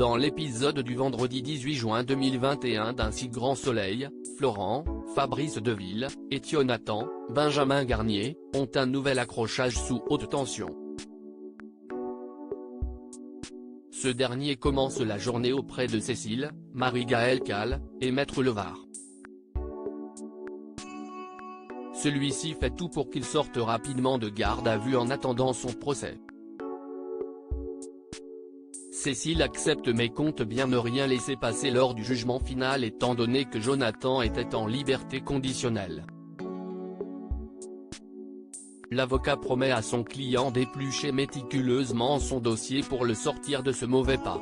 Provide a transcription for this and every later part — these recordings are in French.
Dans l'épisode du vendredi 18 juin 2021 d'Un si grand soleil, Florent, Fabrice Deville, et Jonathan, Benjamin Garnier, ont un nouvel accrochage sous haute tension. Ce dernier commence la journée auprès de Cécile, Marie-Gaëlle Cal, et Maître Levard. Celui-ci fait tout pour qu'il sorte rapidement de garde à vue en attendant son procès. Cécile accepte mais compte bien ne rien laisser passer lors du jugement final étant donné que Jonathan était en liberté conditionnelle. L'avocat promet à son client d'éplucher méticuleusement son dossier pour le sortir de ce mauvais pas.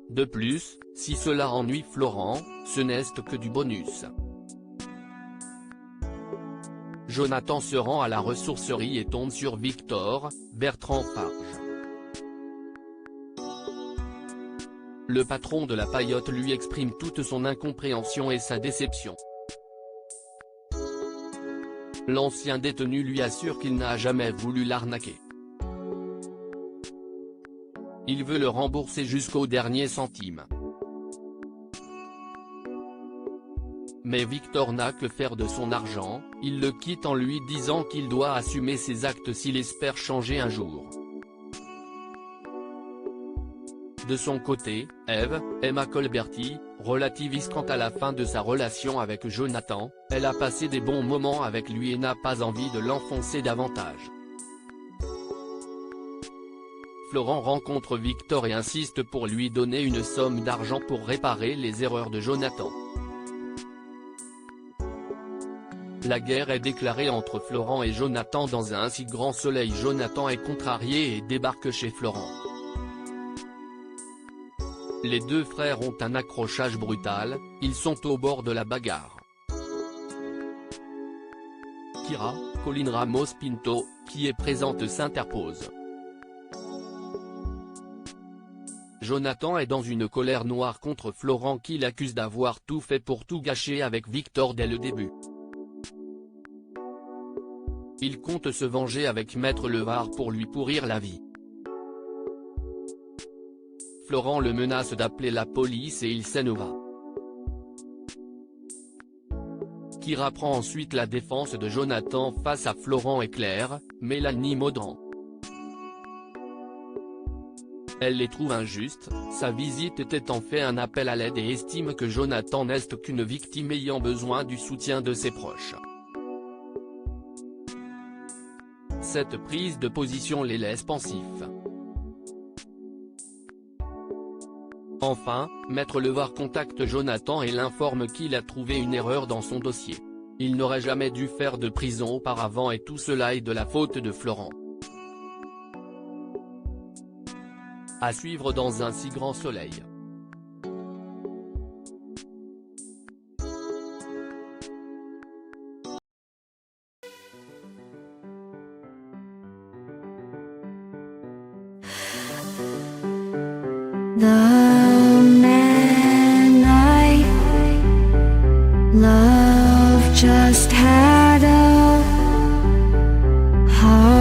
De plus, si cela ennuie Florent, ce n'est que du bonus. Jonathan se rend à la ressourcerie et tombe sur Victor, Bertrand Farge. Le patron de la paillote lui exprime toute son incompréhension et sa déception. L'ancien détenu lui assure qu'il n'a jamais voulu l'arnaquer. Il veut le rembourser jusqu'au dernier centime. Mais Victor n'a que faire de son argent, il le quitte en lui disant qu'il doit assumer ses actes s'il espère changer un jour. De son côté, Eve, Emma Colberti, relativise quant à la fin de sa relation avec Jonathan, elle a passé des bons moments avec lui et n'a pas envie de l'enfoncer davantage. Florent rencontre Victor et insiste pour lui donner une somme d'argent pour réparer les erreurs de Jonathan. La guerre est déclarée entre Florent et Jonathan dans Un si grand soleil. Jonathan est contrarié et débarque chez Florent. Les deux frères ont un accrochage brutal, ils sont au bord de la bagarre. Kira, Colline Ramos Pinto, qui est présente s'interpose. Jonathan est dans une colère noire contre Florent qui l'accuse d'avoir tout fait pour tout gâcher avec Victor dès le début. Il compte se venger avec Maître Levard pour lui pourrir la vie. Florent le menace d'appeler la police et il s'en va. Kira prend ensuite la défense de Jonathan face à Florent et Claire, Mélanie Maudran. Elle les trouve injustes, sa visite était en fait un appel à l'aide et estime que Jonathan n'est qu'une victime ayant besoin du soutien de ses proches. Cette prise de position les laisse pensifs. Enfin, Maître Levard contacte Jonathan et l'informe qu'il a trouvé une erreur dans son dossier. Il n'aurait jamais dû faire de prison auparavant et tout cela est de la faute de Florent. À suivre dans Un si grand soleil. The man I love just had a heart